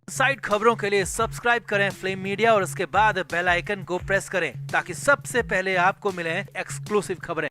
Side खबरों के लिए सब्सक्राइब करें फ्लेम मीडिया और उसके बाद बेल आइकन को प्रेस करें ताकि सबसे पहले आपको मिले एक्सक्लूसिव खबरें।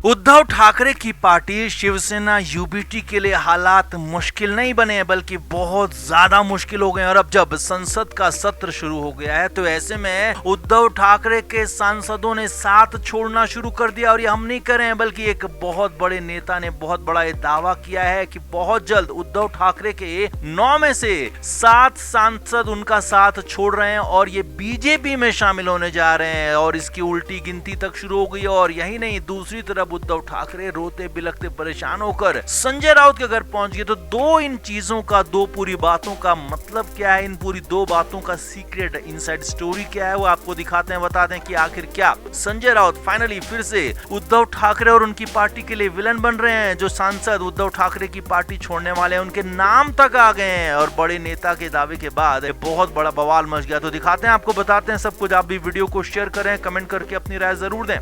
उद्धव ठाकरे की पार्टी शिवसेना यूबीटी के लिए हालात मुश्किल नहीं बने बल्कि बहुत ज्यादा मुश्किल हो गए। और अब जब संसद का सत्र शुरू हो गया है तो ऐसे में उद्धव ठाकरे के सांसदों ने साथ छोड़ना शुरू कर दिया। और ये हम नहीं कर रहे हैं बल्कि एक बहुत बड़े नेता ने बहुत बड़ा ये दावा किया है कि बहुत जल्द उद्धव ठाकरे के 9 में से 7 सांसद उनका साथ छोड़ रहे हैं और ये बीजेपी में शामिल होने जा रहे हैं। और इसकी उल्टी गिनती तक शुरू हो गई। और यही नहीं, दूसरी तरफ उद्धव ठाकरे रोते बिलखते परेशान होकर संजय राउत के घर पहुंच गए। तो इन चीजों का, दो पूरी बातों का मतलब क्या है, इन पूरी दो बातों का सीक्रेट इनसाइड स्टोरी क्या है, वो आपको दिखाते हैं, बताते हैं कि आखिर क्या संजय राउत फाइनली फिर से उद्धव ठाकरे और उनकी पार्टी के लिए विलन बन रहे हैं। जो सांसद उद्धव ठाकरे की पार्टी छोड़ने वाले हैं उनके नाम तक आ गए हैं और बड़े नेता के दावे के बाद बहुत बड़ा बवाल मच गया। तो दिखाते हैं, आपको बताते हैं सब कुछ। आप भी वीडियो को शेयर करें, कमेंट करके अपनी राय जरूर दें।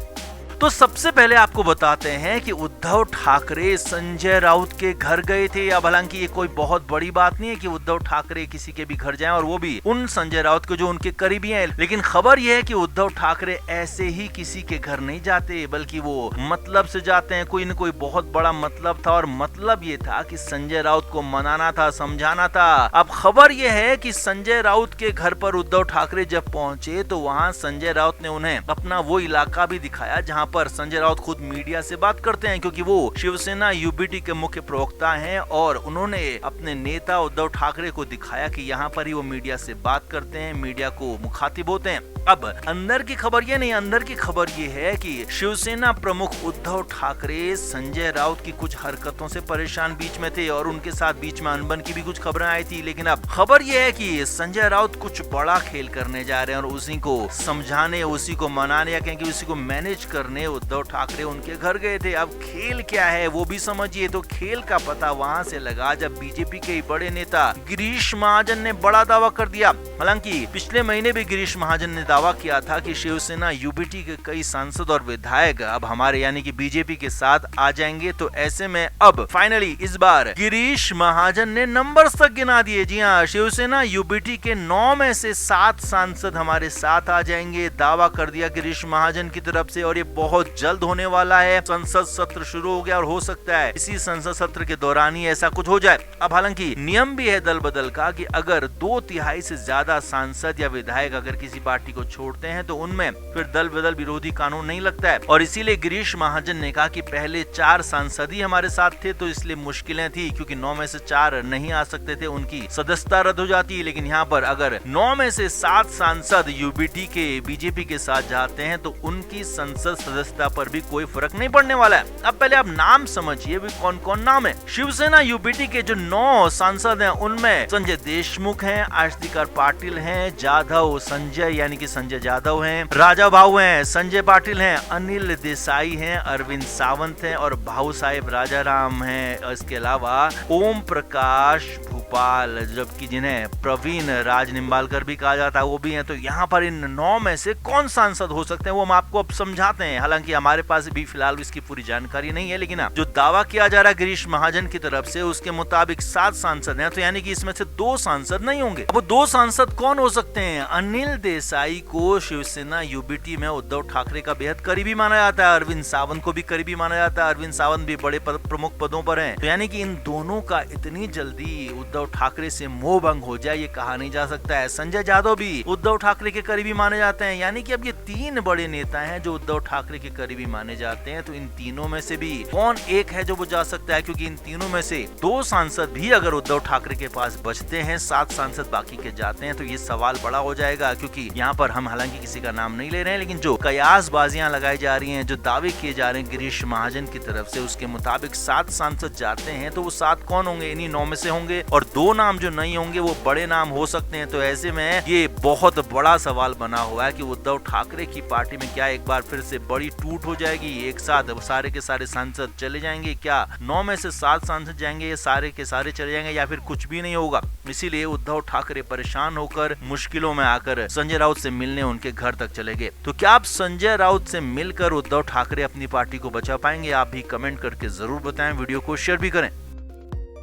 तो सबसे पहले आपको बताते हैं कि उद्धव ठाकरे संजय राउत के घर गए थे। अब हालांकि ये कोई बहुत बड़ी बात नहीं है कि उद्धव ठाकरे किसी के भी घर जाएं और वो भी उन संजय राउत के जो उनके करीबी हैं। लेकिन खबर ये है कि उद्धव ठाकरे ऐसे ही किसी के घर नहीं जाते बल्कि वो मतलब से जाते हैं। कोई न कोई बहुत बड़ा मतलब था और मतलब ये था कि संजय राउत को मनाना था, समझाना था। अब खबर ये है कि संजय राउत के घर पर उद्धव ठाकरे जब पहुंचे तो वहाँ संजय राउत ने उन्हें अपना वो इलाका भी दिखाया जहाँ पर संजय राउत खुद मीडिया से बात करते हैं, क्योंकि वो शिवसेना यूबीटी के मुख्य प्रवक्ता हैं। और उन्होंने अपने नेता उद्धव ठाकरे को दिखाया कि यहाँ पर ही वो मीडिया से बात करते हैं, मीडिया को मुखातिब होते हैं। अब अंदर की खबर ये नहीं, अंदर की खबर ये है कि शिवसेना प्रमुख उद्धव ठाकरे संजय राउत की कुछ हरकतों से परेशान बीच में थे और उनके साथ बीच में अनबन की भी कुछ खबरें आई थी। लेकिन अब खबर ये है कि संजय राउत कुछ बड़ा खेल करने जा रहे हैं और उसी को समझाने, उसी को मनाने या कहें कि उसी को मैनेज करने उद्धव ठाकरे उनके घर गए थे। अब खेल क्या है वो भी समझिए। तो खेल का पता वहां से लगा जब बीजेपी के बड़े नेता गिरीश महाजन ने बड़ा दावा कर दिया। हालांकि पिछले महीने भी गिरीश महाजन ने दावा किया था कि शिवसेना यूबीटी के कई सांसद और विधायक अब हमारे यानी कि बीजेपी के साथ आ जाएंगे। तो ऐसे में अब फाइनली इस बार गिरीश महाजन ने नंबर्स तक गिना दिए। जी हाँ, शिवसेना यूबीटी के 9 में से 7 सांसद हमारे साथ आ जाएंगे, दावा कर दिया गिरीश महाजन की तरफ से। और ये बहुत जल्द होने वाला है। संसद सत्र शुरू हो गया और हो सकता है इसी संसद सत्र के दौरान ही ऐसा कुछ हो जाए। अब हालांकि नियम भी है दल बदल का कि अगर 2/3 से ज्यादा सांसद या विधायक अगर किसी पार्टी को छोड़ते हैं तो उनमें फिर दल बदल विरोधी कानून नहीं लगता है। और इसीलिए गिरीश महाजन ने कहा कि पहले 4 सांसद ही हमारे साथ थे तो इसलिए मुश्किलें थी, क्योंकि 9 में से 4 नहीं आ सकते थे, उनकी सदस्यता रद्द हो जाती है। लेकिन यहाँ पर अगर 9 में से 7 सांसद यूबीटी के बीजेपी के साथ जाते हैं तो उनकी संसद सदस्यता पर भी कोई फर्क नहीं पड़ने वाला है। अब पहले आप नाम समझिए भी कौन कौन नाम है। शिवसेना यूबीटी के जो 9 सांसद हैं उनमें संजय देशमुख हैं, आशुतोष पाटिल हैं, जाधव संजय यानी कि संजय जाधव हैं, राजा भाऊ हैं, संजय पाटिल हैं, अनिल देसाई हैं, अरविंद सावंत हैं और भाऊ साहेब राजाराम हैं। इसके अलावा ओम प्रकाश भूपाल, जबकि जिन्हें प्रवीण राज निम्बालकर भी कहा जाता है, वो भी हैं। तो यहाँ पर इन 9 में से कौन सांसद हो सकते हैं वो हम आपको अब समझाते हैं। हालांकि हमारे पास भी फिलहाल इसकी पूरी जानकारी नहीं है, लेकिन जो दावा किया जा रहा है गिरीश महाजन की तरफ से उसके मुताबिक 7 सांसद हैं। तो यानी कि इसमें से 2 सांसद नहीं होंगे। वो 2 सांसद कौन हो सकते हैं? अनिल देसाई को शिवसेना यूबीटी में उद्धव ठाकरे का बेहद करीबी माना जाता है, अरविंद सावंत को भी करीबी माना जाता है। अरविंद सावंत भी बड़े प्रमुख पदों पर हैं। तो यानी कि इन दोनों का इतनी जल्दी उद्धव ठाकरे से मोह भंग हो जाए ये कहा नहीं जा सकता है। संजय जाधव भी उद्धव ठाकरे के करीबी माने जाते हैं। यानी कि अब ये 3 बड़े नेता हैं जो उद्धव ठाकरे के करीबी माने जाते हैं। तो इन तीनों में से भी कौन एक है जो वो जा सकता है, क्योंकि इन तीनों में से 2 सांसद भी अगर उद्धव ठाकरे के पास बचते हैं, 7 सांसद बाकी के जाते हैं, तो ये सवाल बड़ा हो जाएगा। क्योंकि यहाँ पर हम हालांकि किसी का नाम नहीं ले रहे हैं, लेकिन जो कयासबाजियां लगाई जा रही हैं, जो दावे किए जा रहे हैं गिरीश महाजन की तरफ से, उसके मुताबिक 7 सांसद जाते हैं। तो वो 7 कौन होंगे? इन्हीं 9 में से होंगे और 2 नाम जो नहीं होंगे वो बड़े नाम हो सकते हैं। तो ऐसे में ये बहुत बड़ा सवाल बना हुआ है कि उद्धव ठाकरे की पार्टी में क्या एक बार फिर से बड़ी बड़ी टूट हो जाएगी, एक साथ सारे के सारे सांसद चले जाएंगे, क्या 9 में से 7 सांसद जाएंगे, ये सारे के सारे चले जाएंगे, या फिर कुछ भी नहीं होगा। इसीलिए उद्धव ठाकरे परेशान होकर मुश्किलों में आकर संजय राउत से मिलने उनके घर तक चले गए। तो क्या आप संजय राउत से मिलकर उद्धव ठाकरे अपनी पार्टी को बचा पाएंगे? आप भी कमेंट करके जरूर बताएं, वीडियो को शेयर भी करें।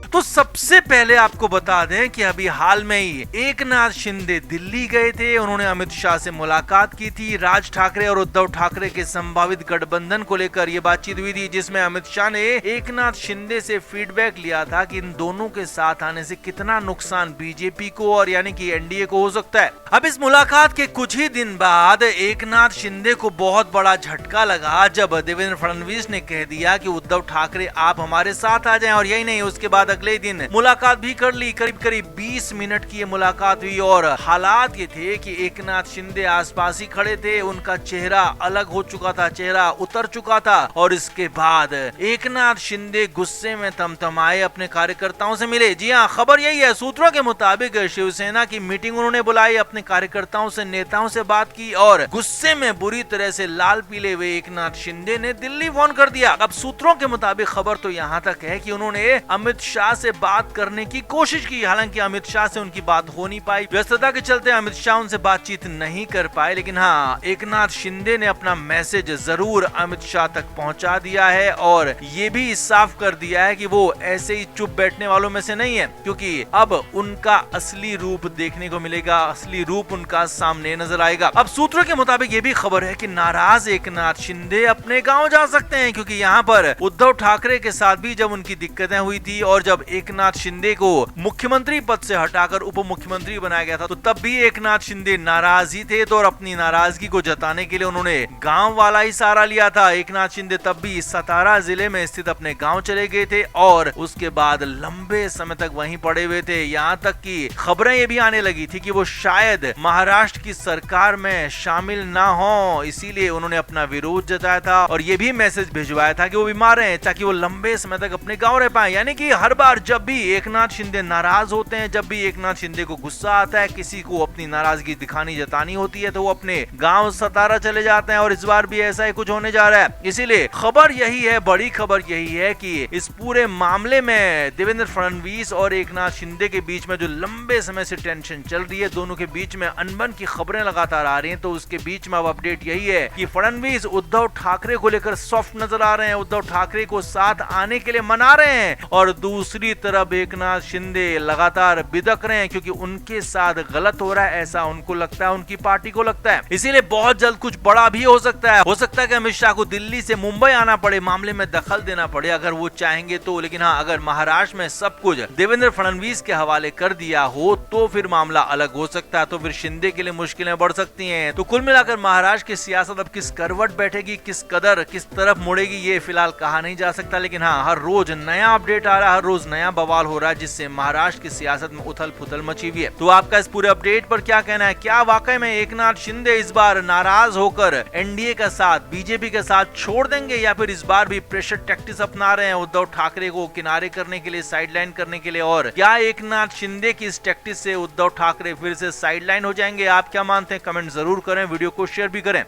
तो सबसे पहले आपको बता दें कि अभी हाल में ही एकनाथ शिंदे दिल्ली गए थे, उन्होंने अमित शाह से मुलाकात की थी। राज ठाकरे और उद्धव ठाकरे के संभावित गठबंधन को लेकर यह बातचीत हुई थी, जिसमें अमित शाह ने एकनाथ शिंदे से फीडबैक लिया था कि इन दोनों के साथ आने से कितना नुकसान बीजेपी को और यानी कि एनडीए को हो सकता है। अब इस मुलाकात के कुछ ही दिन बाद एकनाथ शिंदे को बहुत बड़ा झटका लगा जब देवेंद्र फडणवीस ने कह दिया कि उद्धव ठाकरे आप हमारे साथ आ जाएं। और यही नहीं, उसके बाद अगले दिन मुलाकात भी कर ली। करीब करीब 20 मिनट की ये मुलाकात हुई और हालात ये थे कि एकनाथ शिंदे आसपास ही खड़े थे, उनका चेहरा अलग हो चुका था, चेहरा उतर चुका था। और इसके बाद एकनाथ शिंदे गुस्से में तमतमाए अपने कार्यकर्ताओं से मिले। जी हाँ, खबर यही है। सूत्रों के मुताबिक शिवसेना की मीटिंग उन्होंने बुलाई, अपने कार्यकर्ताओं से, नेताओं से बात की और गुस्से में बुरी तरह से लाल पीले हुए एकनाथ शिंदे ने दिल्ली फोन कर दिया। अब सूत्रों के मुताबिक खबर तो यहाँ तक है कि उन्होंने अमित शाह से बात करने की कोशिश की, हालांकि अमित शाह से उनकी बात हो नहीं पाई। व्यस्तता के चलते अमित शाह उनसे बातचीत नहीं कर पाए, लेकिन हाँ, एकनाथ शिंदे ने अपना मैसेज जरूर अमित शाह तक पहुंचा दिया है और ये भी साफ कर दिया है कि वो ऐसे ही चुप बैठने वालों में से नहीं है, क्योंकि अब उनका असली रूप देखने को मिलेगा, असली रूप उनका सामने नजर आएगा। अब सूत्रों के मुताबिक ये भी खबर है कि नाराज एकनाथ शिंदे अपने गाँव जा सकते हैं, क्योंकि यहाँ पर उद्धव ठाकरे के साथ भी जब उनकी दिक्कतें हुई थी और जब एकनाथ शिंदे को मुख्यमंत्री पद से हटाकर उप मुख्यमंत्री बनाया गया था, तो तब भी एकनाथ शिंदे नाराज ही थे। तो और अपनी नाराजगी को जताने के लिए उन्होंने गांव वाला ही सहारा लिया था। एकनाथ शिंदे तब भी सतारा जिले में स्थित अपने गांव चले गए थे और उसके बाद लंबे समय तक वहीं पड़े हुए थे। यहाँ तक कि खबरें ये भी आने लगी थी कि वो शायद महाराष्ट्र की सरकार में शामिल ना हो, इसीलिए उन्होंने अपना विरोध जताया था और ये भी मैसेज भिजवाया था कि वो बीमार हैं, ताकि वो लंबे समय तक अपने गाँव रह पाए। यानी कि हर बार जब भी एकनाथ शिंदे नाराज होते हैं, जब भी एकनाथ शिंदे को गुस्सा आता है, किसी को अपनी नाराजगी दिखानी जतानी होती है, तो वो अपने गांव सतारा चले जाते हैं और इस बार भी ऐसा ही कुछ होने जा रहा है। इसीलिए खबर यही है, बड़ी खबर यही है कि इस पूरे मामले में देवेंद्र फडणवीस और एकनाथ शिंदे के बीच में जो लंबे समय से टेंशन चल रही है, दोनों के बीच में अनबन की खबरें लगातार आ रही हैं, तो उसके बीच में अब अपडेट यही है कि फडणवीस उद्धव ठाकरे को लेकर सॉफ्ट नजर आ रहे हैं, उद्धव ठाकरे को साथ आने के लिए मना रहे हैं और दूसरी तरफ एकनाथ शिंदे लगातार बिदक रहे हैं, क्योंकि उनके साथ गलत हो रहा है, ऐसा उनको लगता है, उनकी पार्टी को लगता है। इसीलिए बहुत जल्द कुछ बड़ा भी हो सकता है कि अमित शाह को दिल्ली से मुंबई आना पड़े, मामले में दखल देना पड़े, अगर वो चाहेंगे तो। लेकिन हाँ, अगर महाराष्ट्र में सब कुछ देवेंद्र फडणवीस के हवाले कर दिया हो तो फिर मामला अलग हो सकता है, तो फिर शिंदे के लिए मुश्किलें बढ़ सकती हैं। तो कुल मिलाकर महाराष्ट्र की सियासत अब किस करवट बैठेगी, किस कदर किस तरफ मुड़ेगी, ये फिलहाल कहा नहीं जा सकता। लेकिन हाँ, हर रोज नया अपडेट आ रहा है, हर रोज नया बवाल हो रहा है, जिससे महाराष्ट्र की सियासत में उथल पुथल मची हुई है। तो आपका इस पूरे अपडेट पर क्या कहना है? क्या वाकई में एकनाथ शिंदे इस बार नाराज होकर एनडीए का साथ, बीजेपी के साथ छोड़ देंगे, या फिर इस बार भी प्रेशर टैक्टिक्स अपना रहे हैं उद्धव ठाकरे को किनारे करने के लिए, साइडलाइन करने के लिए? और क्या एकनाथ शिंदे की इस टैक्टिक्स से उद्धव ठाकरे फिर से साइडलाइन हो जाएंगे? आप क्या मानते हैं? कमेंट जरूर करें, वीडियो को शेयर भी करें।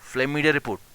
Flame media report.